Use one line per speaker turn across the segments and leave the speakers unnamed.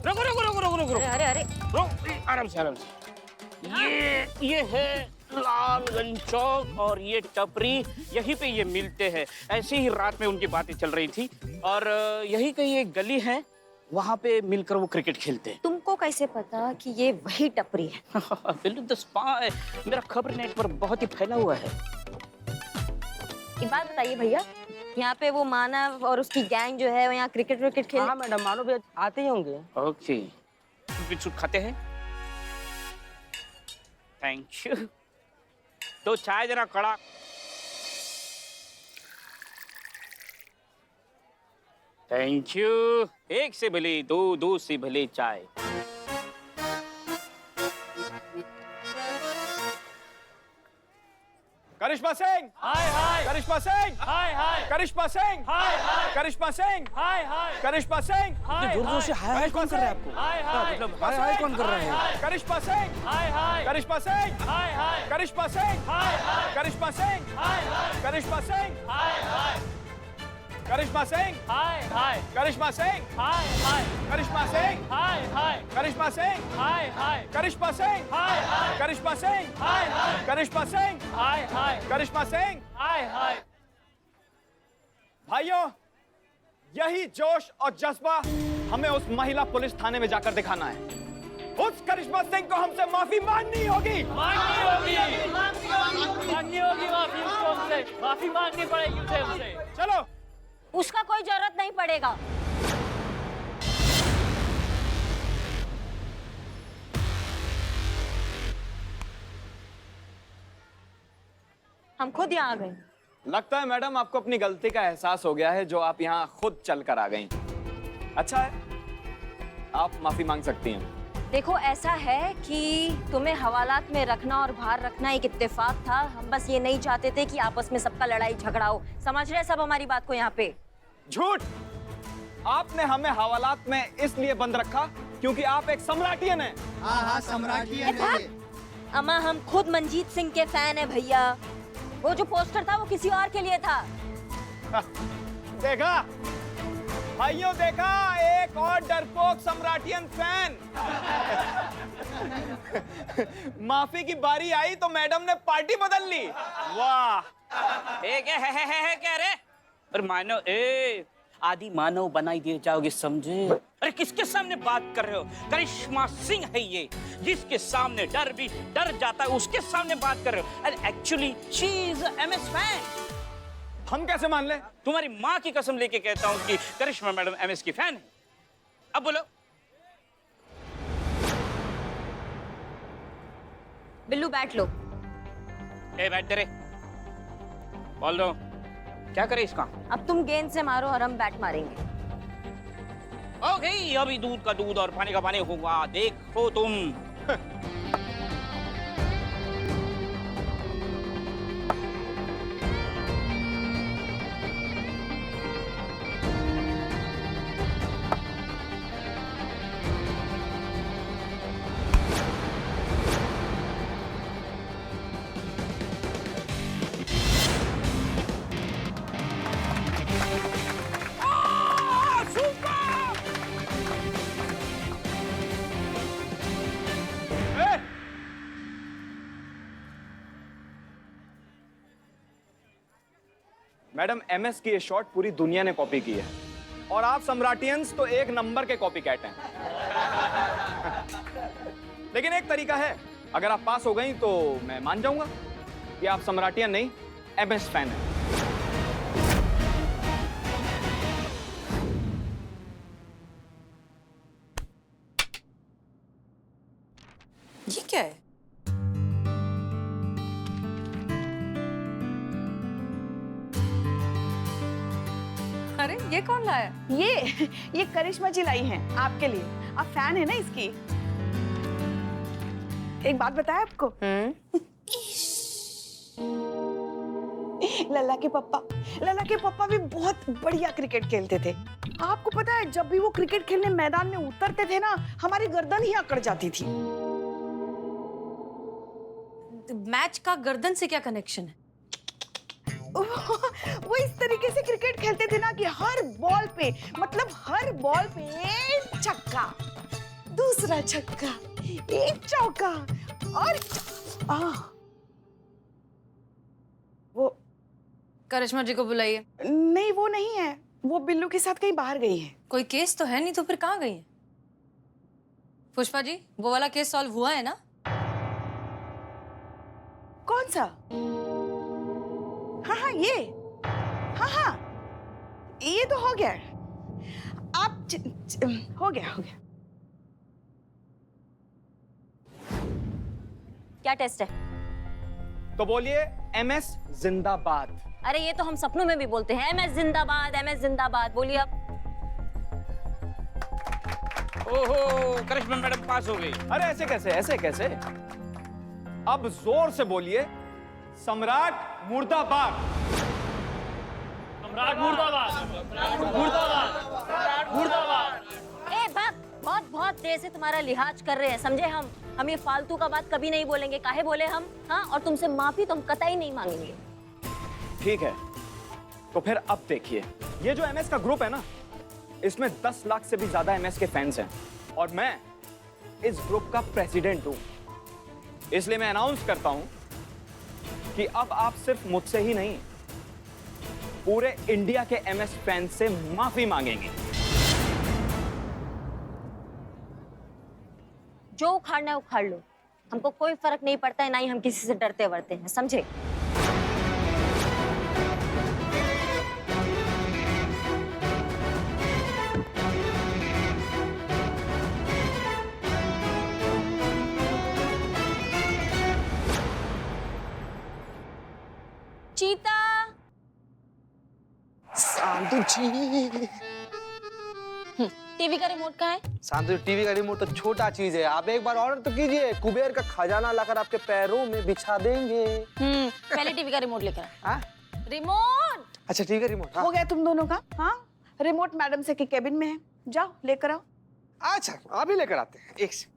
रुको रुको रुको रुको रुको
अरे अरे
रुको, आराम से आराम से। ये है लालगंज चौक और ये टपरी, यहीं पे ये मिलते हैं। ऐसे ही रात में उनकी बातें चल रही थी और यही कहीं एक गली है, वहां पे मिलकर वो क्रिकेट खेलते हैं।
तुमको कैसे पता कि ये वही टपरी है?
बिल्लू द स्पाई, मेरा खबर नेट पर बहुत ही फैला हुआ है।
एक बात बताइए भैया, यहाँ पे वो मानव और उसकी गैंग जो है वो यहाँ क्रिकेट विकेट खेल।
हाँ मैडम, मानो भी आते ही होंगे।
ओके, बिस्कुट खाते हैं? Thank you. तो चाय जरा कड़ा। Thank you. एक से भले दो, दो से भले चाय।
करिश्मा सिंह,
हाय हाय
करिश्मा सिंह,
हाय हाय
करिश्मा सिंह,
हाय हाय
करिश्मा सिंह,
हाय हाय
करिश्मा सिंह,
जोर जोर से
हाय हाय कौन कर रहा है आपको?
हाय हाय
मतलब हाय हाय कौन कर रहा है? करिश्मा सिंह,
हाय हाय
करिश्मा सिंह,
हाय हाय
करिश्मा सिंह,
हाय हाय
करिश्मा सिंह,
हाय हाय
करिश्मा सिंह,
हाय हाय
करिश्मा सिंह,
हाय हाय
करिश्मा सिंह,
हाय हाय
करिश्मा सिंह,
हाय हाय
करिश्मा सिंह,
हाय हाय
करिश्मा सिंह,
हाय हाय
करिश्मा सिंह,
हाय हाय
करिश्मा सिंह,
हाय हाय
करिश्मा सिंह।
हाय हाय।
भाइयों, यही जोश और जज्बा हमें उस महिला पुलिस थाने में जाकर दिखाना है। उस करिश्मा सिंह को हमसे माफी मांगनी होगी।
मांगनी होगी, मांगनी होगी माफी उसको हमसे, माफी मांगनी पड़ेगी उसे हमसे।
चलो।
उसका कोई जरूरत नहीं पड़ेगा। हम खुद यहाँ आ गए।
लगता है मैडम आपको अपनी गलती का एहसास हो गया है, जो आप यहाँ खुद चल कर आ गई। अच्छा है, आप माफी मांग सकती हैं।
देखो, ऐसा है कि तुम्हें हवालात में रखना और बाहर रखना एक इत्तेफाक था। हम बस ये नहीं चाहते थे कि आपस में सबका लड़ाई झगड़ा हो। समझ रहे सब हमारी बात को यहाँ पे?
झूठ। आपने हमें हवालात में इसलिए बंद रखा क्योंकि आप एक सम्राटियन हैं।
हाँ हाँ सम्राटियन है ये।
अम्मा, हम खुद मंजीत सिंह के फैन है भैया। वो जो पोस्टर था वो किसी और के लिए था।
देखा भाइयों, देखा, एक और डरपोक सम्राटियन फैन। माफी की बारी आई तो मैडम ने पार्टी बदल ली। वाह।
क्या है क्या रे? अरे मानव, आदि मानव बनाई दिए जाओगे, समझे? अरे किसके सामने बात कर रहे हो? करिश्मा सिंह है ये, जिसके सामने डर भी डर जाता है, उसके सामने बात कर रहे हो। अरे actually she is MS fan.
हम कैसे मान ले?
तुम्हारी माँ की कसम लेके कहता हूँ कि करिश्मा मैडम एमएस की फैन है। अब बोलो।
बिल्लू बैठ लो।
बैठ तेरे। बोल दो, क्या करे इसका?
अब तुम गेंद से मारो और हम बैट मारेंगे।
ओके, अभी दूध का दूध और पानी का पानी होगा, देखो तुम।
मैडम, एमएस की ये शॉट पूरी दुनिया ने कॉपी की है और आप सम्राटियंस तो एक नंबर के कॉपी कैट हैं। लेकिन एक तरीका है, अगर आप पास हो गई तो मैं मान जाऊंगा कि आप सम्राटियन नहीं, एमएस फैन हैं।
ये क्या है? अरे ये कौन लाया?
ये करिश्मा जी लाई हैं आपके लिए। आप फैन है ना इसकी। एक बात बताया आपको? लल्ला के पप्पा भी बहुत बढ़िया क्रिकेट खेलते थे। आपको पता है, जब भी वो क्रिकेट खेलने मैदान में उतरते थे ना, हमारी गर्दन ही अकड़ जाती थी।
मैच का गर्दन से क्या कनेक्शन है?
वो इस तरीके से क्रिकेट खेलते थे ना कि हर बॉल पे, मतलब हर बॉल पे छक्का, दूसरा छक्का, एक चौका और वो
करिश्मा जी को बुलाइए।
नहीं, वो नहीं है, वो बिल्लू के साथ कहीं बाहर गई है।
कोई केस तो है नहीं, तो फिर कहाँ गई है? पुष्पा जी, वो वाला केस सॉल्व हुआ है ना?
कौन सा? हाँ, ये हाँ, ये तो हो गया। आप हो गया।
क्या टेस्ट है?
तो बोलिए MS जिंदाबाद।
अरे ये तो हम सपनों में भी बोलते हैं, MS जिंदाबाद, MS जिंदाबाद। बोलिए अब।
ओहो, करिश्मा मैडम पास हो गई।
अरे ऐसे कैसे? अब जोर से बोलिए, सम्राट मुर्दाबाद।
सम्राट मुर्दाबाद, मुर्दाबाद, मुर्दाबाद।
ए बाप, बहुत देर से तुम्हारा लिहाज कर रहे हैं, समझे? हम ये फालतू का बात कभी नहीं बोलेंगे। काहे बोले हम? हाँ, और तुमसे माफी तो हम कतई नहीं मांगेंगे।
ठीक है, तो फिर अब देखिए, ये जो MS का ग्रुप है ना, इसमें 10 लाख से भी ज्यादा MS के फैंस हैं और मैं इस ग्रुप का प्रेसिडेंट हूं। इसलिए मैं अनाउंस करता हूं कि अब आप सिर्फ मुझसे ही नहीं, पूरे इंडिया के MS फैंस से माफी मांगेंगे।
जो उखाड़ना है उखाड़ लो, हमको कोई फर्क नहीं पड़ता है, ना ही हम किसी से डरते वरते हैं, समझे? चीता,
शांतु जी,
टीवी का रिमोट कहाँ है?
शांतु टीवी का रिमोट तो छोटा चीज है, आप एक बार ऑर्डर तो कीजिए, कुबेर का खजाना लाकर आपके पैरों में बिछा देंगे।
पहले टीवी का रिमोट लेकर आ।
हाँ?
रिमोट।
अच्छा ठीक है, रिमोट। हाँ?
हो गया तुम दोनों का? हाँ, रिमोट मैडम से के केबिन में है, जाओ लेकर आओ।
अच्छा, अभी लेकर आते हैं, एक से।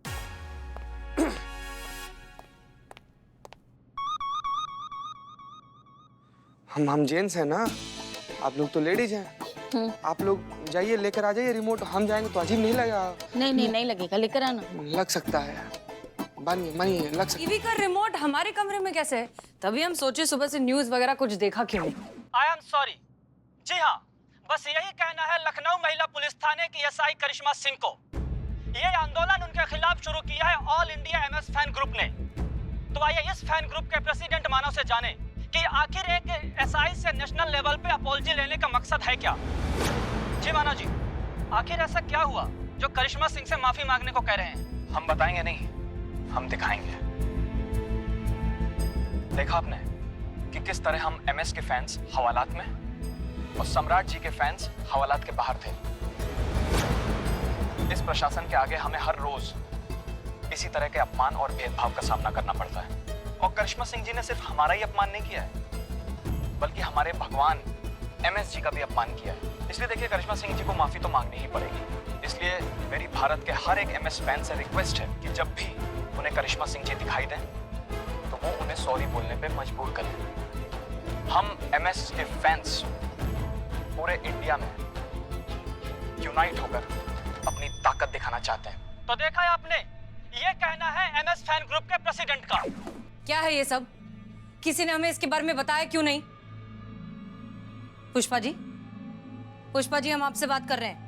हम जेंट्स हैं ना, आप लोग तो लेडीज हैं। आप लोग जाइए लेकर आ जाइए रिमोट, हम जाएंगे तो अजीब नहीं लगेगा?
नहीं लगेगा, लेकर आना।
लग सकता है, मानिए लग सकता है।
टीवी का रिमोट हमारे कमरे में कैसे है? तभी हम सोचे सुबह से न्यूज़ वगैरह कुछ देखा क्यों नहीं।
I am sorry. जी हाँ, बस यही कहना है लखनऊ महिला पुलिस थाने की SI करिश्मा सिंह को। ये आंदोलन उनके खिलाफ शुरू किया है all India MS fan group ने। तो आइए इस फैन ग्रुप के प्रेसिडेंट मानव से जाने कि आखिर एक SI से नेशनल लेवल पे अपॉलजी लेने का मकसद है क्या? जी मानव जी, आखिर ऐसा क्या हुआ जो करिश्मा सिंह से माफी मांगने को कह रहे हैं?
हम बताएंगे नहीं, हम दिखाएंगे। देखा आपने कि किस तरह हम MS के फैंस हवालात में और सम्राट जी के फैंस हवालात के बाहर थे। इस प्रशासन के आगे हमें हर रोज इसी तरह के अपमान और भेदभाव का सामना करना पड़ता है। और करिश्मा सिंह जी ने सिर्फ हमारा ही अपमान नहीं किया है, बल्कि हमारे भगवान MS जी का भी अपमान किया है। इसलिए देखिए, करिश्मा सिंह जी को माफी तो मांगनी ही पड़ेगी। इसलिए मेरी भारत के हर एक MS फैन से रिक्वेस्ट है कि जब भी उन्हें करिश्मा सिंह जी दिखाई दें तो वो उन्हें सॉरी बोलने पे मजबूर करें। हम MS के फैंस पूरे इंडिया में यूनाइट होकर अपनी ताकत दिखाना चाहते हैं।
तो देखा है आपने, ये कहना है MS फैन ग्रुप के प्रेसिडेंट का।
क्या है ये सब? किसी ने हमें इसके बारे में बताया क्यों नहीं? पुष्पा जी, हम आपसे बात कर रहे हैं।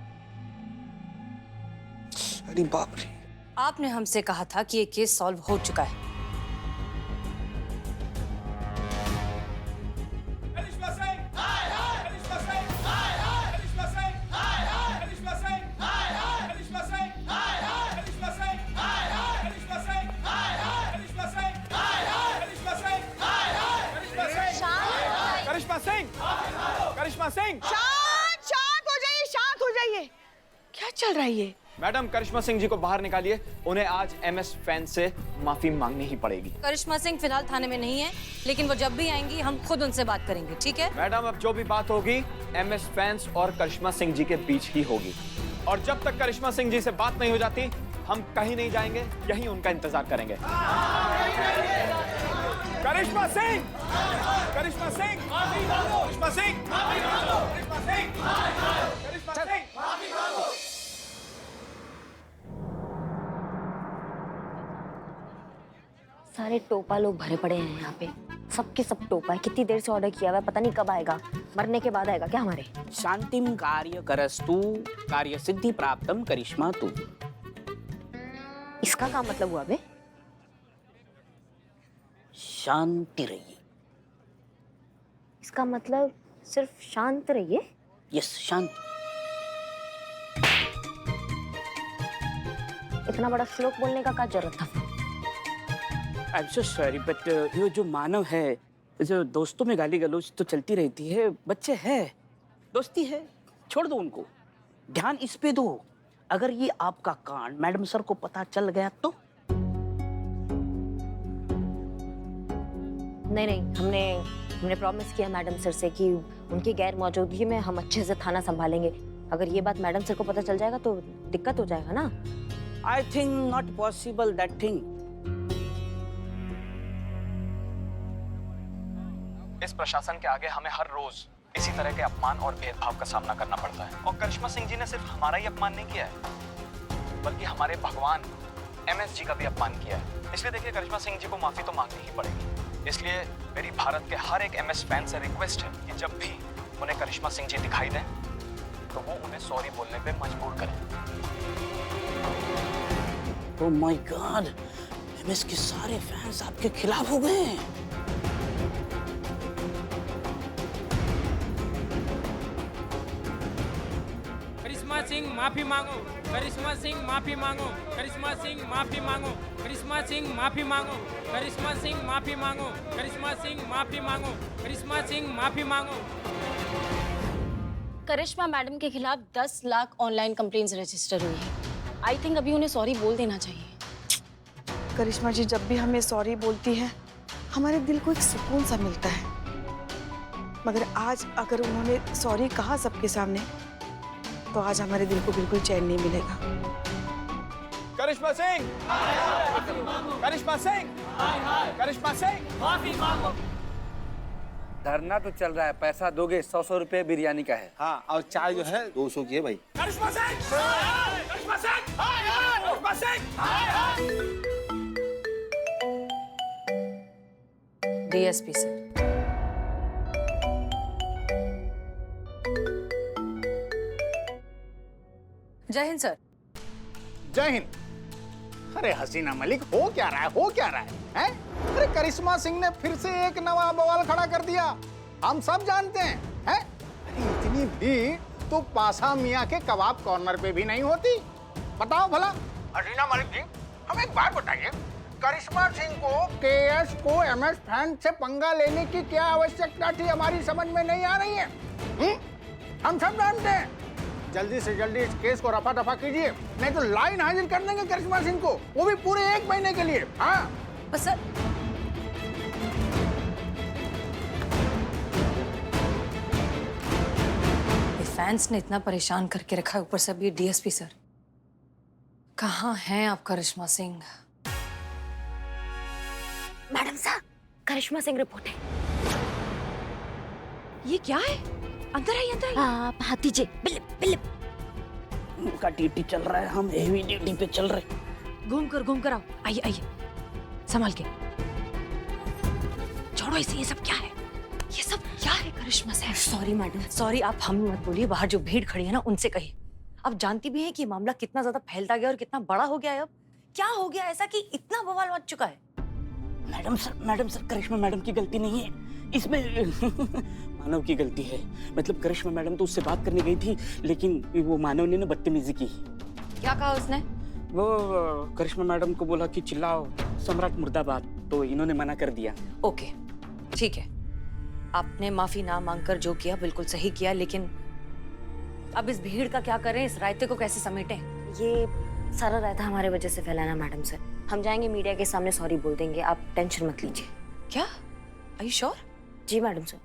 अरे बाप रे,
आपने हमसे कहा था कि ये केस सॉल्व हो चुका है।
करिश्मा सिंह,
शांत हो जाइए। क्या चल रहा है ये?
मैडम, करिश्मा सिंह जी को बाहर निकालिए, उन्हें आज MS फैन से माफी मांगनी ही पड़ेगी।
करिश्मा सिंह फिलहाल थाने में नहीं है, लेकिन वो जब भी आएंगी हम खुद उनसे बात करेंगे, ठीक है?
मैडम, अब जो भी बात होगी MS फैंस और करिश्मा सिंह जी के बीच ही होगी। और जब तक करिश्मा सिंह जी से बात नहीं हो जाती, हम कहीं नहीं जाएंगे, यहीं उनका इंतजार करेंगे। करिश्मा सिंह, करिश्मा सिंह, करिश्मा सिंह, करिश्मा सिंह, करिश्मा सिंह।
सारे टोपा लोग भरे पड़े हैं यहाँ पे, सबके सब टोपा है। कितनी देर से ऑर्डर किया हुआ है, पता नहीं कब आएगा। मरने के बाद आएगा क्या हमारे?
शांतिम कार्य करस्तु कार्य सिद्धि प्राप्तम करिश्मा तू।
इसका क्या मतलब हुआ बे?
शांति रहिए।
इसका मतलब सिर्फ शांत रहिए?
यस, शांत।
इतना बड़ा श्लोक बोलने का क्या जरूरत था?
I am so sorry but ये जो मानव है, जो दोस्तों में गाली गलौज तो चलती रहती है, बच्चे हैं, दोस्ती है, छोड़ दो उनको, ध्यान इस पे दो। अगर ये आपका कांड मैडम सर को पता चल गया तो?
नहीं, हमने प्रॉमिस किया मैडम सर से कि उनकी गैर मौजूदगी में हम अच्छे से थाना संभालेंगे। अगर ये बात मैडम सर को पता चल जाएगा तो दिक्कत हो जाएगा ना।
I think not possible that thing.
इस प्रशासन के आगे हमें हर रोज इसी तरह के अपमान और भेदभाव का सामना करना पड़ता है। और करिश्मा सिंह जी ने सिर्फ हमारा ही अपमान नहीं किया है, बल्कि हमारे भगवान MS जी का भी अपमान किया है। इसलिए देखिए, करिश्मा सिंह जी को माफी तो मांगनी ही पड़ेगी। इसलिए मेरी भारत के हर एक MS फैन से रिक्वेस्ट है कि जब भी उन्हें करिश्मा सिंह जी दिखाई दें तो वो उन्हें सॉरी बोलने पे मजबूर करें।
ओह माय गॉड, MS के सारे फैंस आपके खिलाफ हो गए हैं।
करिश्मा सिंह माफी मांगो, करिश्मा सिंह माफी मांगो, करिश्मा सिंह माफी मांगो, करिश्मा सिंह माफी मांगो, करिश्मा सिंह माफी मांगो, करिश्मा सिंह माफी मांगो, करिश्मा सिंह माफी मांगो।
करिश्मा मैडम के खिलाफ 10 लाख ऑनलाइन कंप्लेंट्स रजिस्टर हुई है। आई थिंक अभी उन्हें सॉरी बोल देना चाहिए।
करिश्मा जी जब भी हमें सॉरी बोलती है, हमारे दिल को एक सुकून सा मिलता है। मगर आज अगर उन्होंने सॉरी कहा सबके सामने, तो आज हमारे दिल को बिल्कुल चैन नहीं मिलेगा।
करिश्मा सिंह, करिश्मा सिंह, करिश्मा सिंह,
माफी मांगो।
धरना तो चल रहा है, पैसा दोगे? 100 रुपए बिरयानी का है।
हाँ, और चाय जो है 200 की है भाई।
करिश्मा सिंह, करिश्मा सिंह, करिश्मा सिंह।
DSP sir. जय हिंद सर।
जय हिंद। अरे हसीना मलिक, हो क्या रहा है, हो क्या रहा है, हैं? अरे करिश्मा सिंह ने फिर से एक नया बवाल खड़ा कर दिया। हम सब जानते हैं, हैं? अरे इतनी भीड़ तो पासा मियाँ के कबाब कॉर्नर पे भी नहीं होती। बताओ भला। हसीना मलिक जी, हमें एक बात बताइए, करिश्मा सिंह को KS को MS फैन से पंगा लेने की क्या आवश्यकता थी, हमारी समझ में नहीं आ रही है। हम सब जानते हैं। जल्दी से जल्दी इस केस को रफा दफा कीजिए, नहीं तो लाइन हाजिर कर देंगे करिश्मा सिंह को, वो भी पूरे 1 महीने के लिए। हाँ
बस सर, फैंस ने इतना परेशान करके रखा है, ऊपर से अभी DSP सर। कहाँ हैं आप करिश्मा सिंह?
मैडम साहब, करिश्मा सिंह रिपोर्ट है।
ये क्या है? अंदर आइए, अंदर आइए।
आप हाथ दीजिए। बिलिप बिलिप।
उनका ड्यूटी चल रहा है, हम हेवी ड्यूटी पे चल रहे।
घूम कर आओ। आइए आइए, संभाल के। छोड़ो इसे, ये सब क्या है? ये सब क्या है Karishma Singh?
Sorry madam, sorry. आप हम मत बोलिए, बाहर जो भीड़ खड़ी है ना उनसे कहिए। आप जानती भी हैं कि मामला कितना ज्यादा फैलता गया और कितना बड़ा हो गया है। अब क्या हो गया ऐसा कि इतना बवाल मच चुका है?
मैडम सर, करिश्मा मैडम की गलती नहीं है इसमें। मानव की गलती है। मतलब करिश्मा मैडम तो उससे बात करने गई थी, लेकिन वो मानव ने ना बदतमीजी की।
क्या कहा उसने?
वो करिश्मा मैडम को बोला कि चिल्लाओ सम्राट मुर्दाबाद, तो इन्होंने मना कर दिया।
ओके, ठीक है। आपने माफी ना मांगकर जो किया बिल्कुल सही किया, लेकिन अब इस भीड़ का क्या करें, इस रायते को कैसे समेटें?
ये सारा रायता हमारे वजह से फैला ना मैडम सर। हम जाएंगे मीडिया के सामने सॉरी बोल देंगे, आप टेंशन मत लीजिए।
क्या? Are you sure?
जी मैडम सर।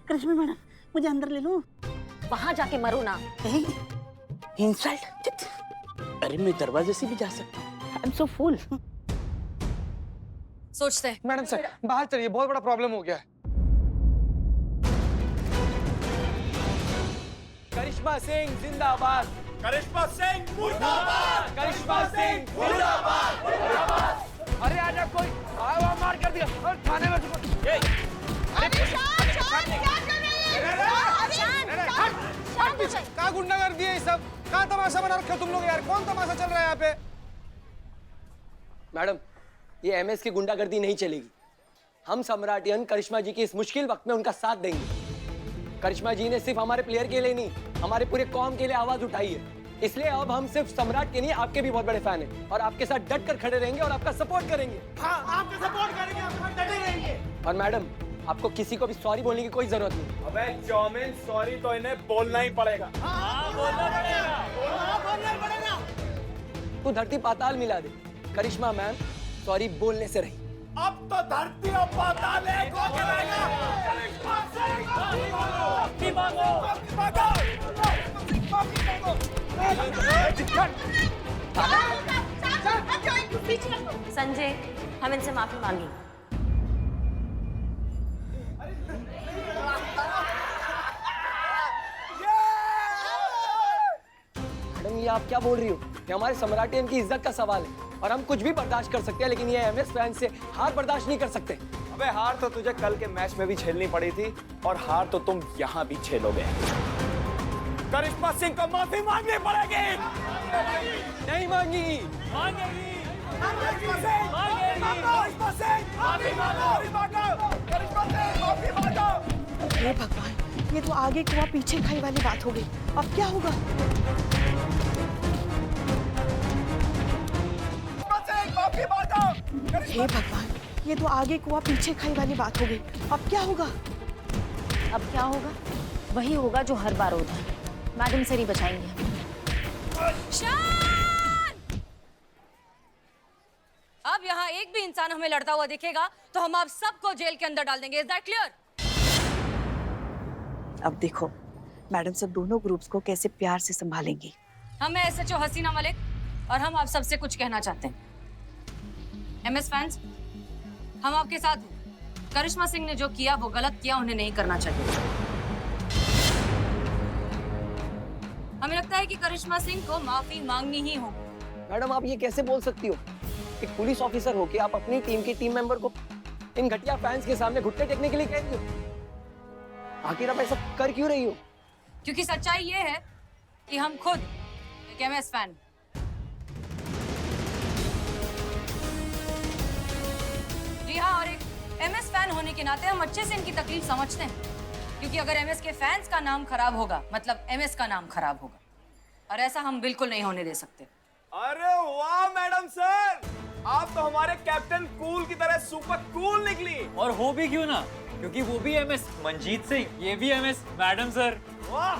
करिश्मा मैडम, मुझे अंदर ले लो।
वहां जाके मरो ना।
इंसल्ट। अरे मैं दरवाजे से भी जा सकता हूँ। I am so full.
सोचते हैं।
मैडम सर, बाहर चलिए, बहुत बड़ा प्रॉब्लम हो गया है।
करिश्मा सिंह जिंदाबाद,
करिश्मा सिंह मुर्दाबाद,
करिश्मा सिंह मुर्दाबाद। अरे आजा कोई, आओ
थाने में
ये,
कहाँ गुंडागर्दी है ये सब? कहाँ तमाशा बना रखे हो तुम लोग यार? कौन तमाशा चल रहा है यहाँ पे?
मैडम, ये एमएस की गुंडागर्दी नहीं चलेगी। हम सम्राटियन करिश्मा जी की इस मुश्किल वक्त में उनका साथ देंगे। करिश्मा जी ने सिर्फ हमारे प्लेयर के लिए नहीं, हमारे पूरे कौम के लिए आवाज उठाई है। इसलिए अब हम सिर्फ सम्राट के नहीं, आपके भी बहुत बड़े फैन हैं और आपके साथ डट कर खड़े रहेंगे और आपका सपोर्ट करेंगे।
हाँ, आपके सपोर्ट करेंगे, आपके साथ डटे रहेंगे।
और मैडम, आपको किसी को भी सॉरी बोलने की कोई जरूरत नहीं।
अबे चौमिन, सॉरी तो इन्हें बोलना ही पड़ेगा।
तू धरती पाताल मिला दे, करिश्मा मैम सॉरी बोलने से रही।
अब तो धरती और पाताल एक हो के रहेगा।
संजय, हम इनसे माफी मांगी।
मैडम, ये आप क्या बोल रही हो? ये हमारे सम्राटियन की इज्जत का सवाल है और हम कुछ भी बर्दाश्त कर सकते हैं, लेकिन ये एमएस फैन से हार बर्दाश्त नहीं कर सकते।
अबे हार तो तुझे कल के मैच में भी झेलनी पड़ी थी और हार तो तुम यहाँ भी झेलोगे। करिश्मा सिंह को माफी मांगनी पड़ेगी।
नहीं मांगी।
हे भगवान, ये तो आगे कुआं पीछे खाई वाली बात हो गई। अब क्या होगा? हे भगवान, ये तो आगे कुआं पीछे खाई वाली बात हो गई। अब क्या होगा?
अब क्या होगा? वही होगा जो हर बार होता है। मैडम से नहीं बचाएंगे।
अब यहाँ एक भी इंसान हमें लड़ता हुआ दिखेगा तो हम आप सबको जेल के अंदर डाल देंगे। Is that clear?
अब देखो मैडम सब दोनों ग्रुप्स को कैसे प्यार से संभालेंगी।
हम हैं एसएचओ हसीना मलिक और हम आप सबसे कुछ कहना चाहते हैं। एमएस फैंस, हम आपके साथ हैं। करिश्मा सिंह ने जो किया वो गलत किया, उन्हें नहीं करना चाहिए। हमें लगता है कि करिश्मा सिंह को माफी मांगनी ही होगी।
मैडम, आप ये कैसे बोल सकती हो? एक पुलिस ऑफिसर होके आप अपनी टीम के टीम मेंबर को इन घटिया फैंस के सामने घुटने टेकने के लिए कह रही हो? आखिर आप ऐसा कर क्यों रही हो?
क्योंकि सच्चाई ये है कि हम खुद एक एमएस फैन। जी हाँ, और एक एमएस फैन होने के नाते हम अच्छे से इनकी तकलीफ समझते हैं, क्योंकि अगर एमएस के फैंस का नाम खराब होगा मतलब एमएस का नाम खराब होगा, और ऐसा हम बिल्कुल नहीं होने दे सकते।
अरे वाह मैडम सर, आप तो हमारे कैप्टन कूल की तरह सुपर कूल निकली।
और हो भी क्यों ना, क्योंकि वो भी एमएस मंजीत सिंह, ये भी एमएस मैडम सर।
वाह,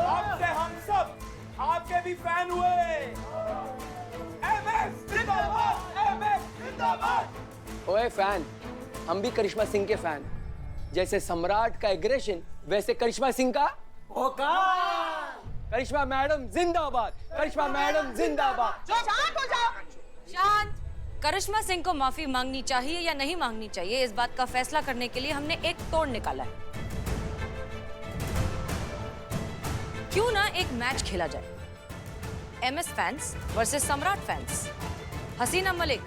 अब से हम सब आपके भी फैन हुए। एमएस जिंदाबाद, एमएस जिंदाबाद।
ओए फैन, हम भी करिश्मा सिंह के फैन। जैसे सम्राट का एग्रेशन, वैसे करिश्मा सिंह का औकात। करिश्मा मैडम जिंदाबाद, करिश्मा मैडम जिंदाबाद।
शांत हो जाओ।
शांत। करिश्मा सिंह को माफी मांगनी चाहिए या नहीं मांगनी चाहिए, इस बात का फैसला करने के लिए हमने एक तोड़ निकाला है। क्यों ना एक मैच खेला जाए, एमएस फैंस वर्सेस सम्राट फैंस, हसीना मलिक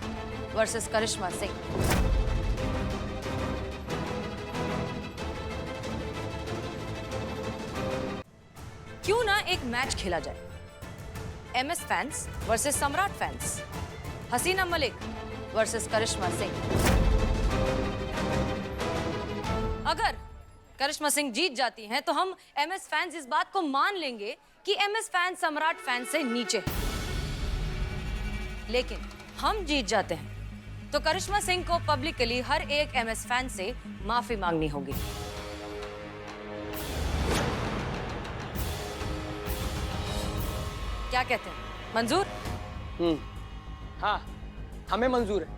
वर्सेस करिश्मा सिंह। क्यों ना एक मैच खेला जाए, एमएस फैंस वर्सेस सम्राट फैंस, हसीना मलिक वर्सेस करिश्मा सिंह। अगर करिश्मा सिंह जीत जाती हैं तो हम एमएस फैंस इस बात को मान लेंगे कि एमएस फैंस सम्राट फैंस से नीचे हैं। लेकिन हम जीत जाते हैं तो करिश्मा सिंह को पब्लिकली हर एक एमएस फैन से माफी मांगनी होगी। क्या कहते हैं, मंजूर?
हाँ, हमें मंजूर है।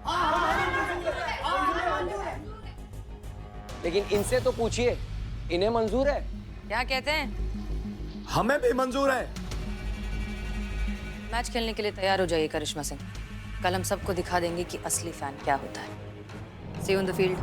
लेकिन इनसे तो पूछिए, इन्हें मंजूर है?
क्या कहते हैं?
हमें भी मंजूर है।
मैच खेलने के लिए तैयार हो जाइए करिश्मा सिंह। कल हम सबको दिखा देंगे कि असली फैन क्या होता है। See you in the field.